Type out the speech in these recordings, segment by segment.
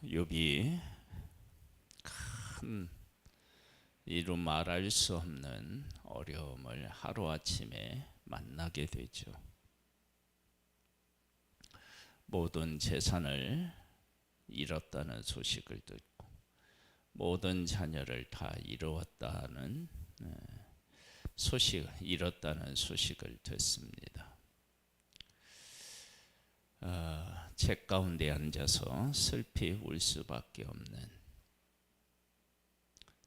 욥이 큰 이루 말할 수 없는 어려움을 하루아침에 만나게 되죠. 모든 재산을 잃었다는 소식을 듣고 모든 자녀를 다 잃었다는 소식을 듣습니다. 책 가운데 앉아서 슬피 울 수밖에 없는,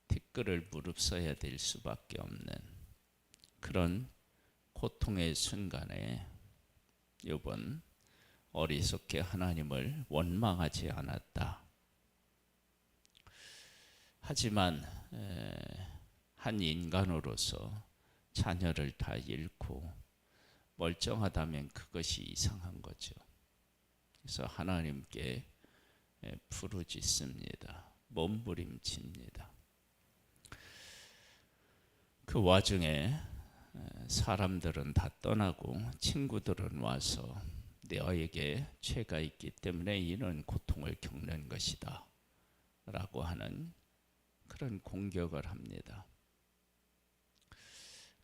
티끌을 무릅써야 될 수밖에 없는 그런 고통의 순간에 욥은 어리석게 하나님을 원망하지 않았다. 하지만 한 인간으로서 자녀를 다 잃고 멀쩡하다면 그것이 이상한 거죠. 그래서 하나님께 부르짖습니다. 몸부림칩니다. 그 와중에 사람들은 다 떠나고 친구들은 와서 너에게 죄가 있기 때문에 이런 고통을 겪는 것이다 라고 하는 그런 공격을 합니다.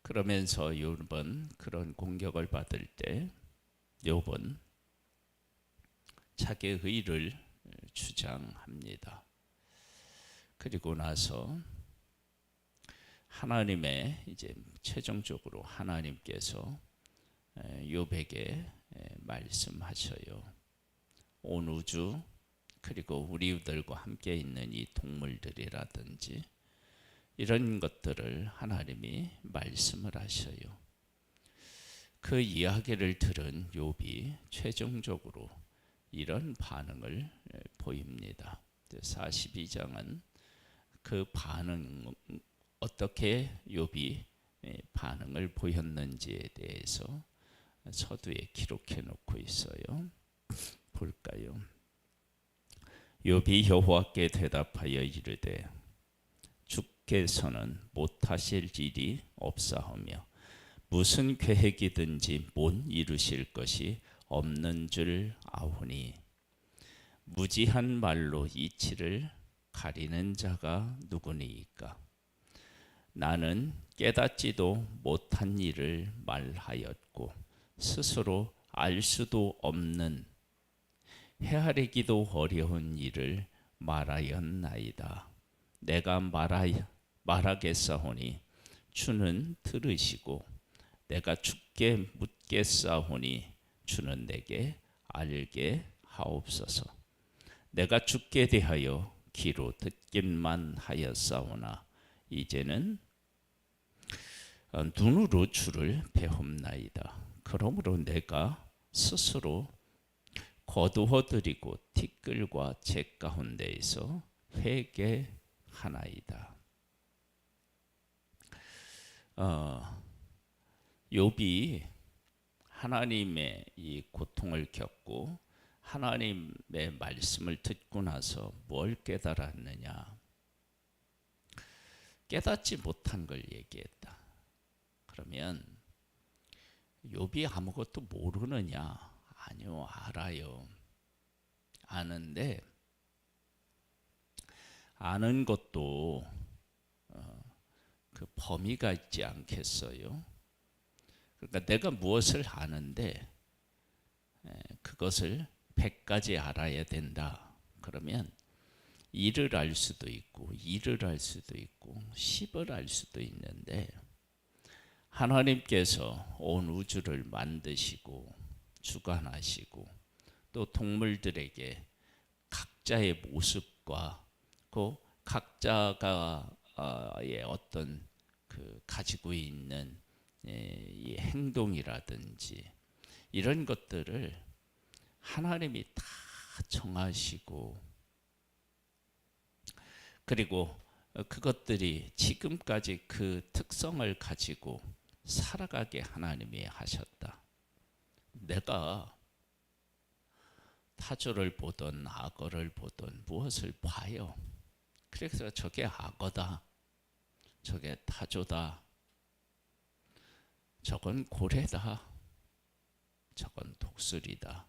그러면서 욥은 그런 공격을 받을 때 욥은 자기의 의를 주장합니다. 그리고 나서 하나님의 이제 최종적으로 하나님께서 욥에게 말씀하셔요. 온 우주 그리고 우리들과 함께 있는 이 동물들이라든지 이런 것들을 하나님이 말씀을 하셔요. 그 이야기를 들은 욥이 최종적으로 이런 반응을 보입니다. 42장은 그 반응, 어떻게 욥이 반응을 보였는지에 대해서 서두에 기록해 놓고 있어요. 볼까요? 욥이 여호와께 대답하여 이르되 주께서는 못하실 일이 없사오며 무슨 계획이든지 못 이루실 것이 없는 줄 아오니 무지한 말로 이치를 가리는 자가 누구니이까. 나는 깨닫지도 못한 일을 말하였고 스스로 알 수도 없는 헤아리기도 어려운 일을 말하였나이다. 내가 말하겠사오니 주는 들으시고 내가 주께 묻겠사오니 주는 내게 알게 하옵소서. 내가 주께 대하여 귀로 듣기만 하였사오나 이제는 눈으로 주를 배움나이다. 그러므로 내가 스스로 거두어드리고 티끌과 재 가운데에서 회개하나이다. 욥이 하나님의 이 고통을 겪고 하나님의 말씀을 듣고 나서 뭘 깨달았느냐? 깨닫지 못한 걸 얘기했다. 그러면 욥이 아무것도 모르느냐? 아니요, 알아요. 아는데 아는 것도 그 범위가 있지 않겠어요? 그러니까 내가 무엇을 아는데 그것을 100가지 알아야 된다. 그러면 1을 알 수도 있고 2를 알 수도 있고 10을 알 수도 있는데 하나님께서 온 우주를 만드시고 주관하시고 또 동물들에게 각자의 모습과 그 각자가의 어떤 그 가지고 있는 이 행동이라든지 이런 것들을 하나님이 다 정하시고 그리고 그것들이 지금까지 그 특성을 가지고 살아가게 하나님이 하셨다. 내가 타조를 보든 악어를 보든 무엇을 봐요. 그래서 저게 악어다, 저게 타조다, 저건 고래다, 저건 독수리다,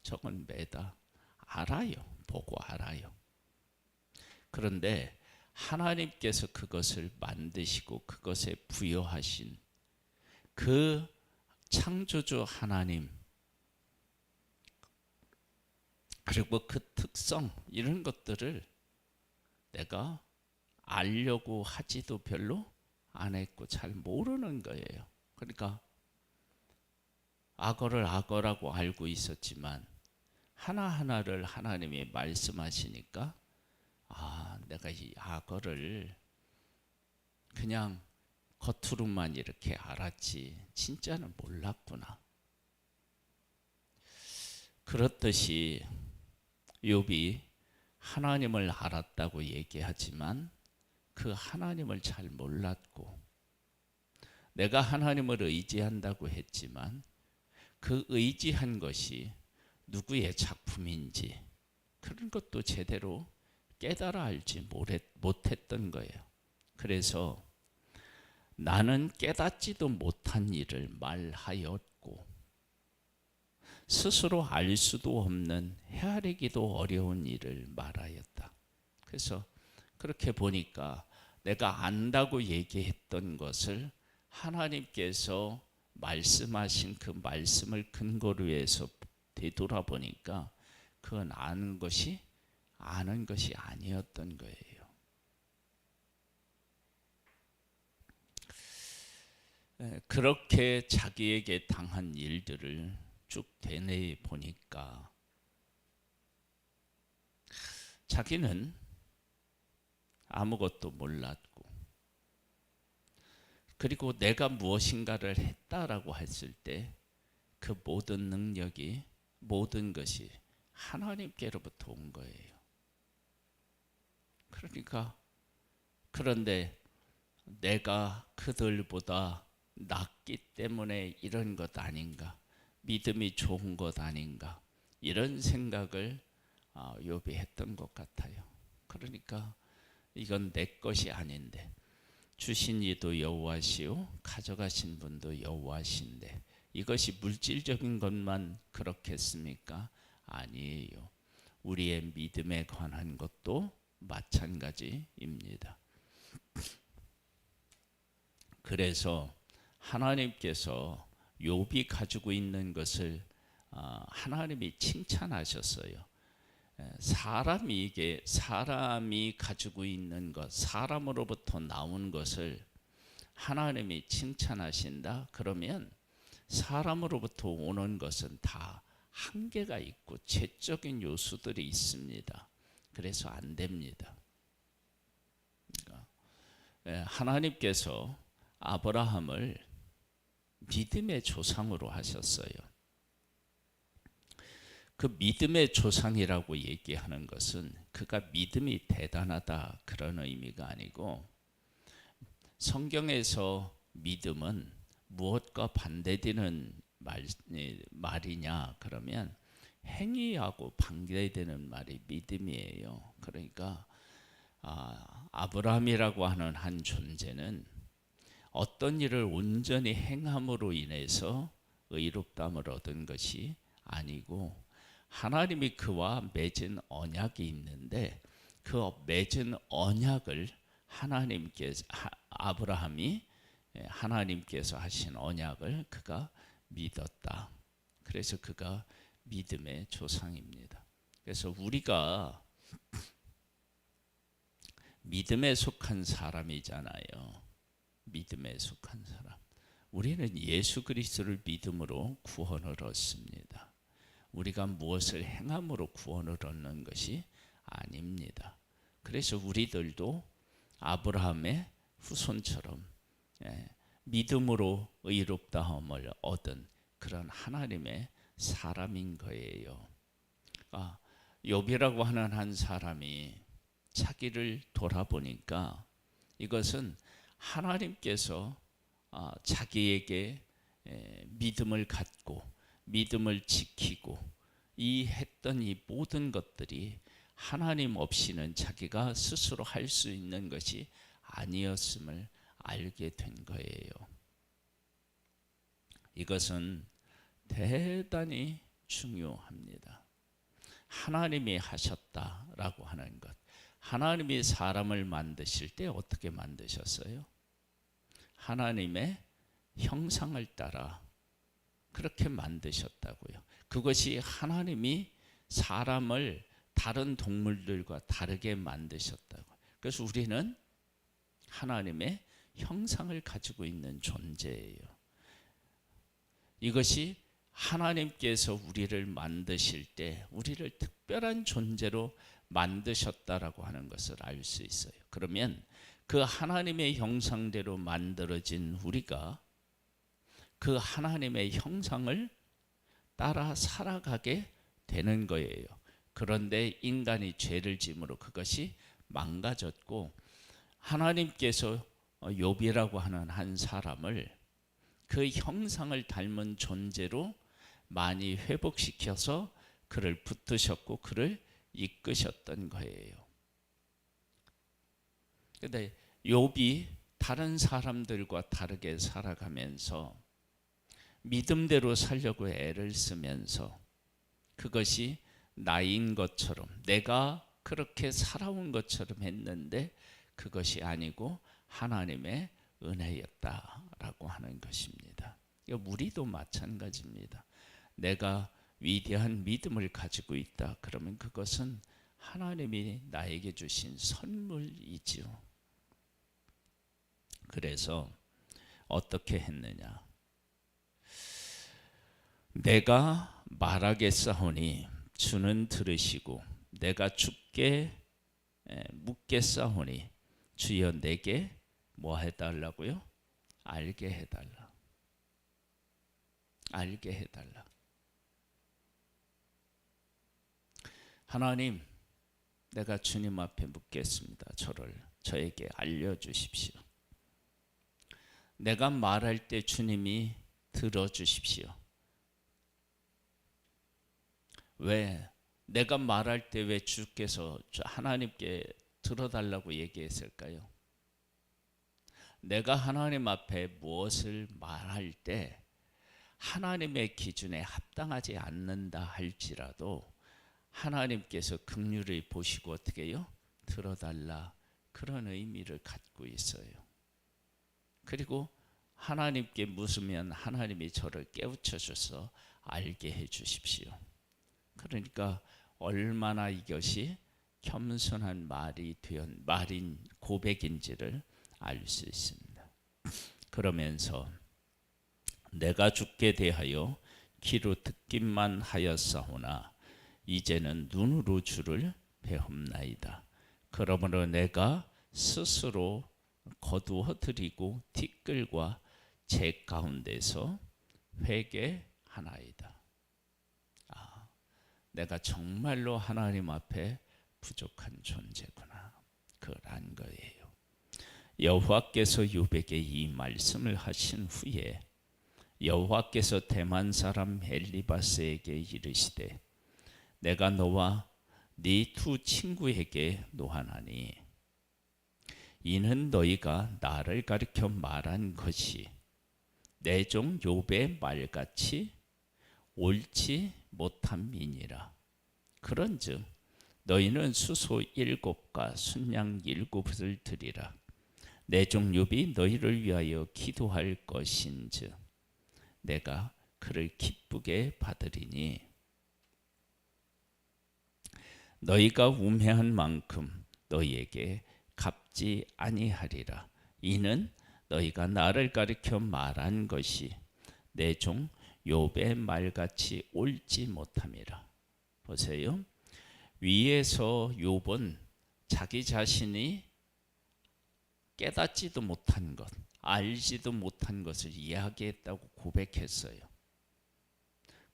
저건 매다. 알아요. 보고 알아요. 그런데 하나님께서 그것을 만드시고 그것에 부여하신 그 창조주 하나님, 그리고 그 특성, 이런 것들을 내가 알려고 하지도 별로 안 했고 잘 모르는 거예요. 그러니까 악어를 악어라고 알고 있었지만 하나하나를 하나님이 말씀하시니까 내가 이 악어를 그냥 겉으로만 이렇게 알았지 진짜는 몰랐구나. 그렇듯이 욥이 하나님을 알았다고 얘기하지만 그 하나님을 잘 몰랐고, 내가 하나님을 의지한다고 했지만 그 의지한 것이 누구의 작품인지 그런 것도 제대로 깨달아 알지 못했던 거예요. 그래서 나는 깨닫지도 못한 일을 말하였고 스스로 알 수도 없는 헤아리기도 어려운 일을 말하였다. 그래서 그렇게 보니까 내가 안다고 얘기했던 것을 하나님께서 말씀하신 그 말씀을 근거로 해서 되돌아보니까 그건 아는 것이 아니었던 거예요. 그렇게 자기에게 당한 일들을 쭉 되뇌 보니까 자기는 아무것도 몰랐고, 그리고 내가 무엇인가를 했다라고 했을 때 그 모든 능력이, 모든 것이 하나님께로부터 온 거예요. 그러니까 그런데 내가 그들보다 낫기 때문에 이런 것 아닌가, 믿음이 좋은 것 아닌가, 이런 생각을 욥이 했던 것 같아요. 그러니까 이건 내 것이 아닌데 주신 이도 여호와시요 가져가신 분도 여호와신데 이것이 물질적인 것만 그렇겠습니까? 아니에요. 우리의 믿음에 관한 것도 마찬가지입니다. 그래서 하나님께서 욥이 가지고 있는 것을 하나님이 칭찬하셨어요. 사람이 가지고 있는 것, 사람으로부터 나온 것을 하나님이 칭찬하신다. 그러면 사람으로부터 오는 것은 다 한계가 있고 죄적인 요소들이 있습니다. 그래서 안 됩니다. 그러니까 하나님께서 아브라함을 믿음의 조상으로 하셨어요. 그 믿음의 조상이라고 얘기하는 것은 그가 믿음이 대단하다 그런 의미가 아니고, 성경에서 믿음은 무엇과 반대되는 말이냐 그러면 행위하고 반대되는 말이 믿음이에요. 그러니까 아브라함이라고 하는 한 존재는 어떤 일을 온전히 행함으로 인해서 의롭다함을 얻은 것이 아니고 하나님이 그와 맺은 언약이 있는데 그 맺은 언약을 아브라함이 하나님께서 하신 언약을 그가 믿었다. 그래서 그가 믿음의 조상입니다. 그래서 우리가 믿음에 속한 사람이잖아요. 믿음에 속한 사람. 우리는 예수 그리스도를 믿음으로 구원을 얻습니다. 우리가 무엇을 행함으로 구원을 얻는 것이 아닙니다. 그래서 우리들도 아브라함의 후손처럼 믿음으로 의롭다함을 얻은 그런 하나님의 사람인 거예요. 욥이라고 하는 한 사람이 자기를 돌아보니까 이것은 하나님께서 자기에게 믿음을 갖고 믿음을 지키고 했던 이 모든 것들이 하나님 없이는 자기가 스스로 할 수 있는 것이 아니었음을 알게 된 거예요. 이것은 대단히 중요합니다. 하나님이 하셨다라고 하는 것. 하나님이 사람을 만드실 때 어떻게 만드셨어요? 하나님의 형상을 따라 그렇게 만드셨다고요. 그것이 하나님이 사람을 다른 동물들과 다르게 만드셨다고. 그래서 우리는 하나님의 형상을 가지고 있는 존재예요. 이것이 하나님께서 우리를 만드실 때 우리를 특별한 존재로 만드셨다라고 하는 것을 알 수 있어요. 그러면 그 하나님의 형상대로 만들어진 우리가 그 하나님의 형상을 따라 살아가게 되는 거예요. 그런데 인간이 죄를 지음으로 그것이 망가졌고, 하나님께서 욥이라고 하는 한 사람을 그 형상을 닮은 존재로 많이 회복시켜서 그를 붙드셨고 그를 이끄셨던 거예요. 그런데 욥이 다른 사람들과 다르게 살아가면서 믿음대로 살려고 애를 쓰면서 그것이 나인 것처럼, 내가 그렇게 살아온 것처럼 했는데 그것이 아니고 하나님의 은혜였다라고 하는 것입니다. 우리도 마찬가지입니다. 내가 위대한 믿음을 가지고 있다. 그러면 그것은 하나님이 나에게 주신 선물이지요. 그래서 어떻게 했느냐? 내가 말하겠사오니 주는 들으시고 내가 주께 묻겠사오니 주여 내게 뭐 해달라고요? 알게 해달라. 알게 해달라. 하나님, 내가 주님 앞에 묻겠습니다. 저에게 알려주십시오. 내가 말할 때 주님이 들어주십시오. 왜? 내가 말할 때 왜 주께서 하나님께 들어달라고 얘기했을까요? 내가 하나님 앞에 무엇을 말할 때 하나님의 기준에 합당하지 않는다 할지라도 하나님께서 긍휼히 보시고 어떻게 해요? 들어달라. 그런 의미를 갖고 있어요. 그리고 하나님께 묻으면 하나님이 저를 깨우쳐 줘서 알게 해 주십시오. 그러니까 얼마나 이것이 겸손한 말인 고백인지를 알 수 있습니다. 그러면서 내가 주께 대하여 귀로 듣기만 하였사오나 이제는 눈으로 주를 배움나이다. 그러므로 내가 스스로 거두어 드리고 티끌과 재 가운데서 회개하나이다. 내가 정말로 하나님 앞에 부족한 존재구나. 그걸 안 거예요. 여호와께서 욥에게 이 말씀을 하신 후에 여호와께서 대만 사람 엘리바스에게 이르시되 내가 너와 네 두 친구에게 노하나니 이는 너희가 나를 가리켜 말한 것이 내 종 욥의 말같이 옳지 못함이니라. 그런즉 너희는 수소 7과 순양 7을 드리라. 내 종 욥이 너희를 위하여 기도할 것인즉 내가 그를 기쁘게 받으리니 너희가 우매한 만큼 너희에게 갚지 아니하리라. 이는 너희가 나를 가리켜 말한 것이 내 종 욥의 말같이 옳지 못함이라. 보세요. 위에서 욥은 자기 자신이 깨닫지도 못한 것, 알지도 못한 것을 이야기했다고 고백했어요.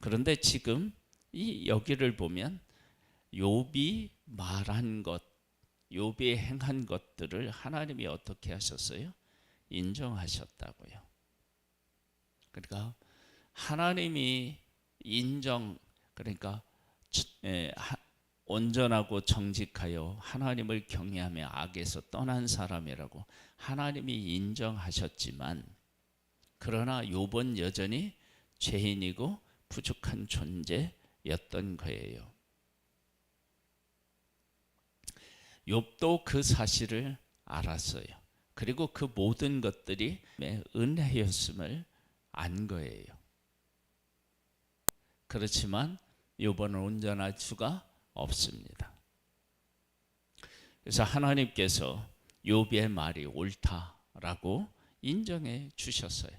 그런데 지금 이 여기를 보면 욥이 말한 것, 욥이 행한 것들을 하나님이 어떻게 하셨어요? 인정하셨다고요. 그러니까 하나님이 그러니까 온전하고 정직하여 하나님을 경외하며 악에서 떠난 사람이라고 하나님이 인정하셨지만, 그러나 욥은 여전히 죄인이고 부족한 존재였던 거예요. 욥도 그 사실을 알았어요. 그리고 그 모든 것들이 은혜였음을 안 거예요. 그렇지만 욥은 온전할 수가 없습니다. 그래서 하나님께서 욥의 말이 옳다라고 인정해 주셨어요.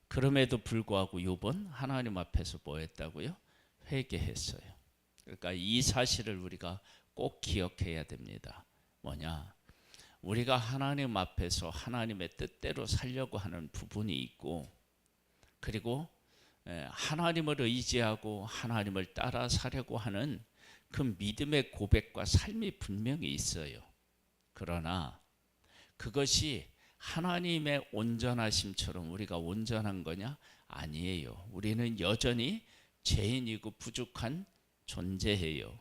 그럼에도 불구하고 욥은 하나님 앞에서 뭐 했다고요? 회개했어요. 그러니까 이 사실을 우리가 꼭 기억해야 됩니다. 뭐냐? 우리가 하나님 앞에서 하나님의 뜻대로 살려고 하는 부분이 있고, 그리고 하나님을 의지하고 하나님을 따라 살려고 하는 그 믿음의 고백과 삶이 분명히 있어요. 그러나 그것이 하나님의 온전하심처럼 우리가 온전한 거냐? 아니에요. 우리는 여전히 죄인이고 부족한 존재예요.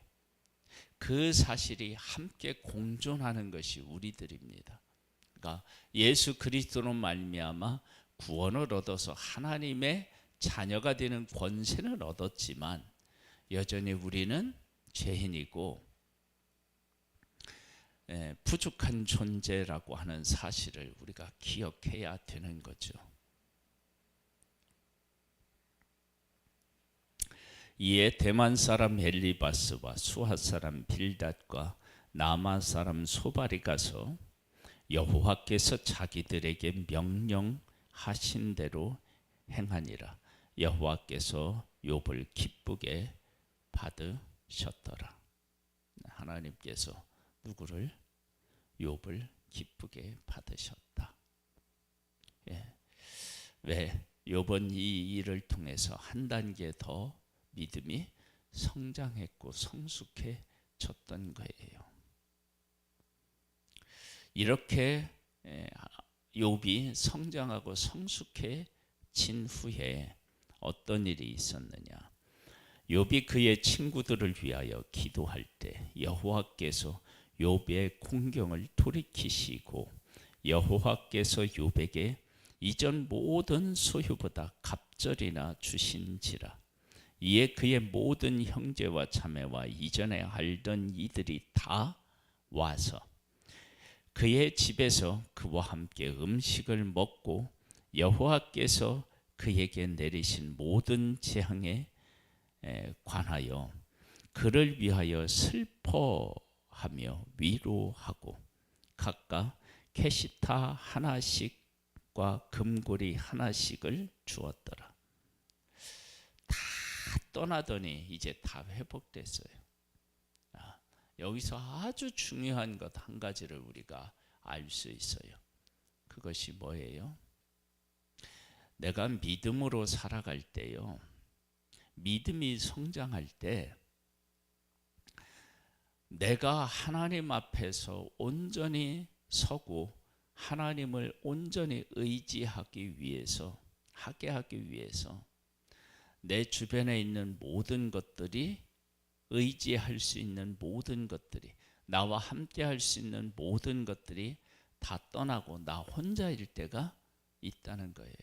그 사실이 함께 공존하는 것이 우리들입니다. 그러니까 예수 그리스도로 말미암아 구원을 얻어서 하나님의 자녀가 되는 권세는 얻었지만 여전히 우리는 죄인이고 부족한 존재라고 하는 사실을 우리가 기억해야 되는 거죠. 이에 대만 사람 엘리바스와 수하 사람 빌닷과 나마 사람 소발이 가서 여호와께서 자기들에게 명령하신 대로 행하니라. 여호와께서 욥을 기쁘게 받으셨더라. 하나님께서 누구를? 욥을 기쁘게 받으셨다. 왜? 욥은 이 일을 통해서 한 단계 더 믿음이 성장했고 성숙해졌던 거예요. 이렇게 욥이 성장하고 성숙해진 후에 어떤 일이 있었느냐? 욥이 그의 친구들을 위하여 기도할 때 여호와께서 욥의 공경을 돌이키시고 여호와께서 욥에게 이전 모든 소유보다 갑절이나 주신지라. 이에 그의 모든 형제와 자매와 이전에 알던 이들이 다 와서 그의 집에서 그와 함께 음식을 먹고 여호와께서 그에게 내리신 모든 재앙에 관하여 그를 위하여 슬퍼하며 위로하고 각각 캐시타 하나씩과 금고리 하나씩을 주었더라. 다 떠나더니 이제 다 회복됐어요. 여기서 아주 중요한 것 한 가지를 우리가 알 수 있어요. 그것이 뭐예요? 내가 믿음으로 살아갈 때요, 믿음이 성장할 때 내가 하나님 앞에서 온전히 서고 하나님을 온전히 의지하기 위해서, 하게 하기 위해서 내 주변에 있는 모든 것들이, 의지할 수 있는 모든 것들이, 나와 함께 할 수 있는 모든 것들이 다 떠나고 나 혼자일 때가 있다는 거예요.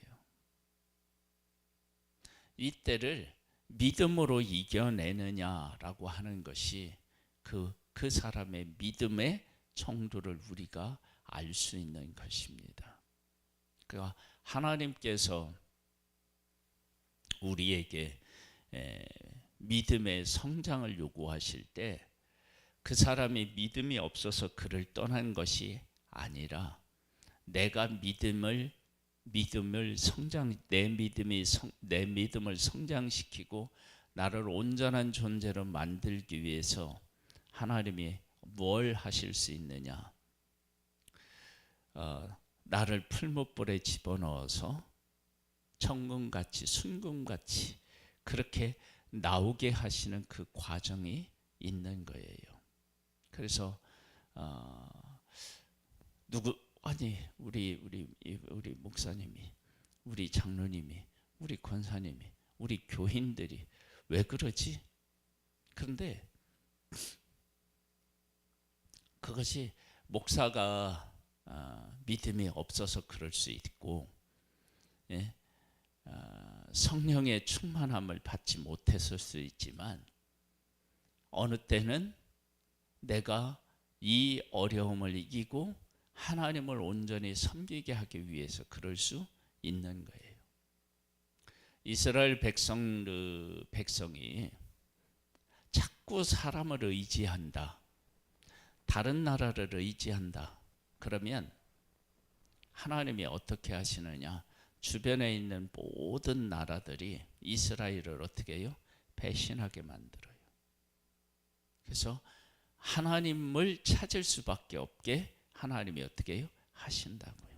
이때를 믿음으로 이겨내느냐라고 하는 것이 그 사람의 믿음의 정도를 우리가 알 수 있는 것입니다. 그러니까 하나님께서 우리에게 믿음의 성장을 요구하실 때 그 사람이 믿음이 없어서 그를 떠난 것이 아니라 내가 내 믿음을 성장시키고 나를 온전한 존재로 만들기 위해서 하나님이 뭘 하실 수 있느냐? 나를 풀무불에 집어넣어서 천금같이 순금같이 그렇게 나오게 하시는 그 과정이 있는 거예요. 그래서 우리 목사님이, 우리 장로님이, 우리 권사님이, 우리 교인들이 왜 그러지? 그런데 그것이 목사가 믿음이 없어서 그럴 수 있고, 성령의 충만함을 받지 못했을 수 있지만, 어느 때는 내가 이 어려움을 이기고 하나님을 온전히 섬기게 하기 위해서 그럴 수 있는 거예요. 이스라엘 백성이 자꾸 사람을 의지한다, 다른 나라를 의지한다. 그러면 하나님이 어떻게 하시느냐? 주변에 있는 모든 나라들이 이스라엘을 어떻게 해요? 배신하게 만들어요. 그래서 하나님을 찾을 수밖에 없게 하나님이 어떻게 해요? 하신다고요.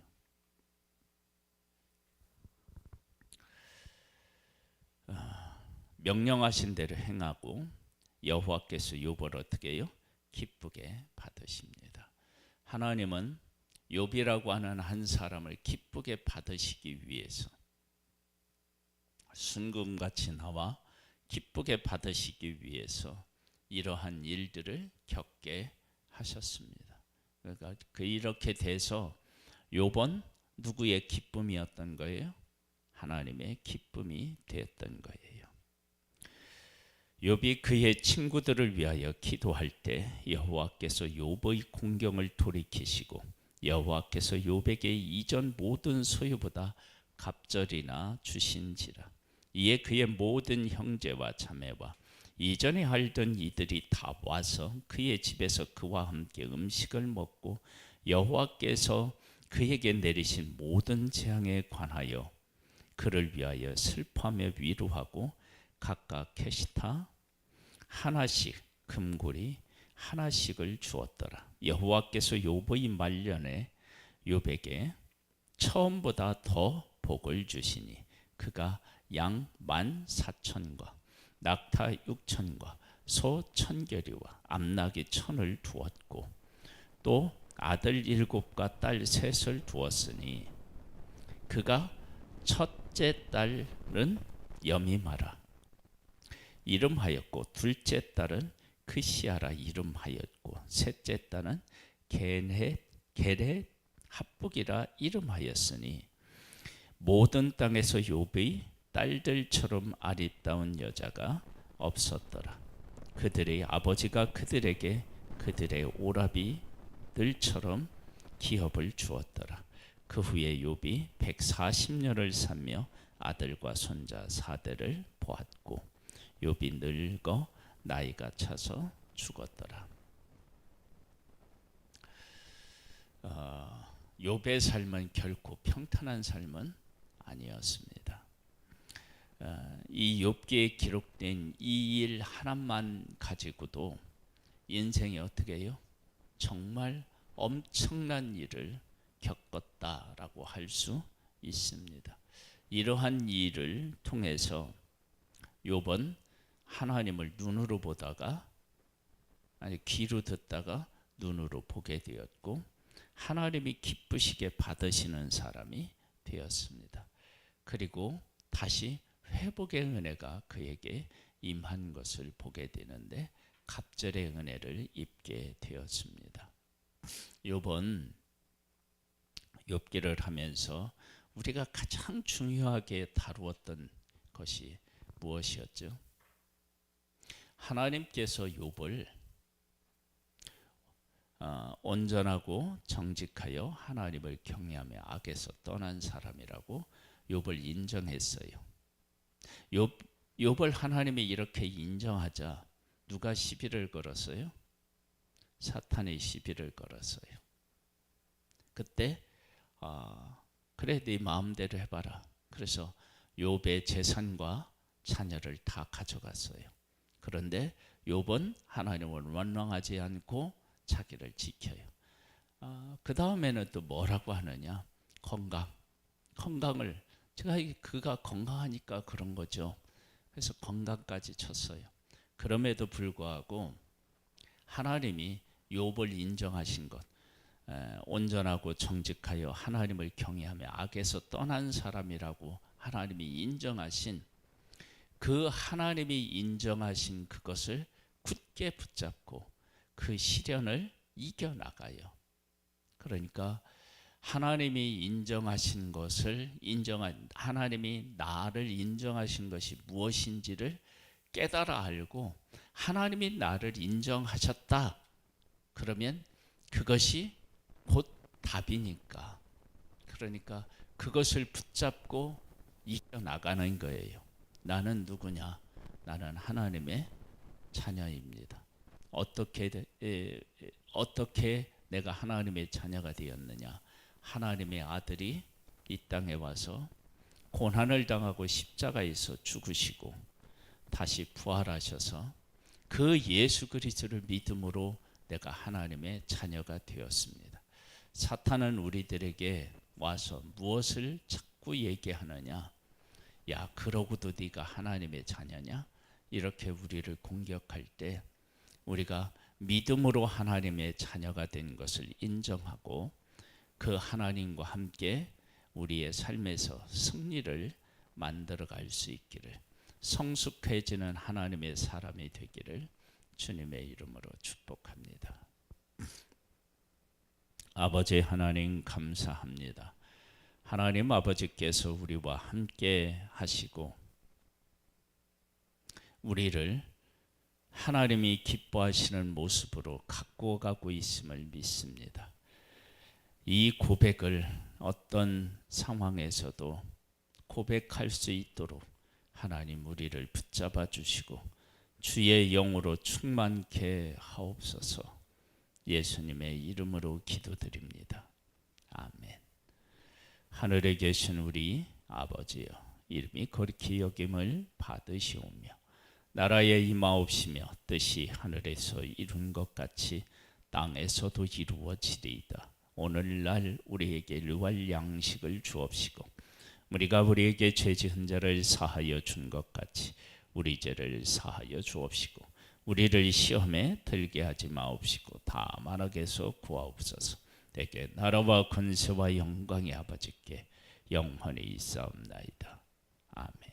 명령하신 대로 행하고 여호와께서 욥을 어떻게 해요? 기쁘게 받으십니다. 하나님은 욥이라고 하는 한 사람을 기쁘게 받으시기 위해서 순금같이 나와 기쁘게 받으시기 위해서 이러한 일들을 겪게 하셨습니다. 그러니까 이렇게 돼서 욥은 누구의 기쁨이었던 거예요? 하나님의 기쁨이 되었던 거예요. 욥이 그의 친구들을 위하여 기도할 때 여호와께서 욥의 공경을 돌이키시고 여호와께서 욥에게 이전 모든 소유보다 갑절이나 주신지라. 이에 그의 모든 형제와 자매와 이전에 알던 이들이 다 와서 그의 집에서 그와 함께 음식을 먹고 여호와께서 그에게 내리신 모든 재앙에 관하여 그를 위하여 슬퍼하며 위로하고 각각 캐시타 하나씩 금고리 하나씩을 주었더라. 여호와께서 욥의 말년에 욥에게 처음보다 더 복을 주시니 그가 양 14,000과 낙타 6,000과 소 1,000겨리와 암나귀 1,000을 두었고 또 아들 7과 딸 3을 두었으니 그가 첫째 딸은 여미마라 이름하였고 둘째 딸은 크시아라 이름하였고 셋째 딸은 게렛 합북이라 이름하였으니 모든 땅에서 욥의 딸들처럼 아리따운 여자가 없었더라. 그들의 아버지가 그들에게 그들의 오라비들처럼 기업을 주었더라. 그 후에 욥이 140년을 살며 아들과 손자 4대를 보았고 욥이 늙어 나이가 차서 죽었더라. 욥의 삶은 결코 평탄한 삶은 아니었습니다. 이 욥기에 기록된 이 일 하나만 가지고도 인생이 어떻게 해요? 정말 엄청난 일을 겪었다라고 할 수 있습니다. 이러한 일을 통해서 욥은 하나님을 눈으로 보다가 아니 귀로 듣다가 눈으로 보게 되었고 하나님이 기쁘시게 받으시는 사람이 되었습니다. 그리고 다시 회복의 은혜가 그에게 임한 것을 보게 되는데 갑절의 은혜를 입게 되었습니다. 욥은 욥기를 하면서 우리가 가장 중요하게 다루었던 것이 무엇이었죠? 하나님께서 욥을 온전하고 정직하여 하나님을 경외하며 악에서 떠난 사람이라고 욥을 인정했어요. 욥을 하나님이 이렇게 인정하자 누가 시비를 걸었어요? 사탄이 시비를 걸었어요. 그때 그래 네 마음대로 해봐라. 그래서 욥의 재산과 자녀를 다 가져갔어요. 그런데 욥은 하나님을 원망하지 않고 자기를 지켜요. 그 다음에는 또 뭐라고 하느냐? 건강을 제가 그가 건강하니까 그런 거죠. 그래서 건강까지 쳤어요. 그럼에도 불구하고 하나님이 욥을 인정하신 것, 온전하고 정직하여 하나님을 경외하며 악에서 떠난 사람이라고 하나님이 인정하신 그 하나님이 인정하신 그것을 굳게 붙잡고 그 시련을 이겨나가요. 그러니까 하나님이 인정하신 것을 하나님이 나를 인정하신 것이 무엇인지를 깨달아 알고 하나님이 나를 인정하셨다. 그러면 그것이 곧 답이니까. 그러니까 그것을 붙잡고 이겨나가는 거예요. 나는 누구냐? 나는 하나님의 자녀입니다. 어떻게 내가 하나님의 자녀가 되었느냐? 하나님의 아들이 이 땅에 와서 고난을 당하고 십자가에서 죽으시고 다시 부활하셔서 그 예수 그리스도를 믿음으로 내가 하나님의 자녀가 되었습니다. 사탄은 우리들에게 와서 무엇을 자꾸 얘기하느냐? 야, 그러고도 네가 하나님의 자녀냐? 이렇게 우리를 공격할 때 우리가 믿음으로 하나님의 자녀가 된 것을 인정하고 그 하나님과 함께 우리의 삶에서 승리를 만들어갈 수 있기를, 성숙해지는 하나님의 사람이 되기를 주님의 이름으로 축복합니다. 아버지 하나님 감사합니다. 하나님 아버지께서 우리와 함께 하시고 우리를 하나님이 기뻐하시는 모습으로 갖고 가고 있음을 믿습니다. 이 고백을 어떤 상황에서도 고백할 수 있도록 하나님 우리를 붙잡아 주시고 주의 영으로 충만케 하옵소서. 예수님의 이름으로 기도드립니다. 아멘. 하늘에 계신 우리 아버지여, 이름이 거룩히 여김을 받으시오며 나라에 임하옵시며 뜻이 하늘에서 이룬 것 같이 땅에서도 이루어지리이다. 오늘날 우리에게 일용할 양식을 주옵시고 우리가 우리에게 죄 지은 자를 사하여 준 것 같이 우리 죄를 사하여 주옵시고 우리를 시험에 들게 하지 마옵시고 다만 악에서 구하옵소서. 대개 나라와 권세와 영광이 아버지께 영원히 있사옵나이다. 아멘.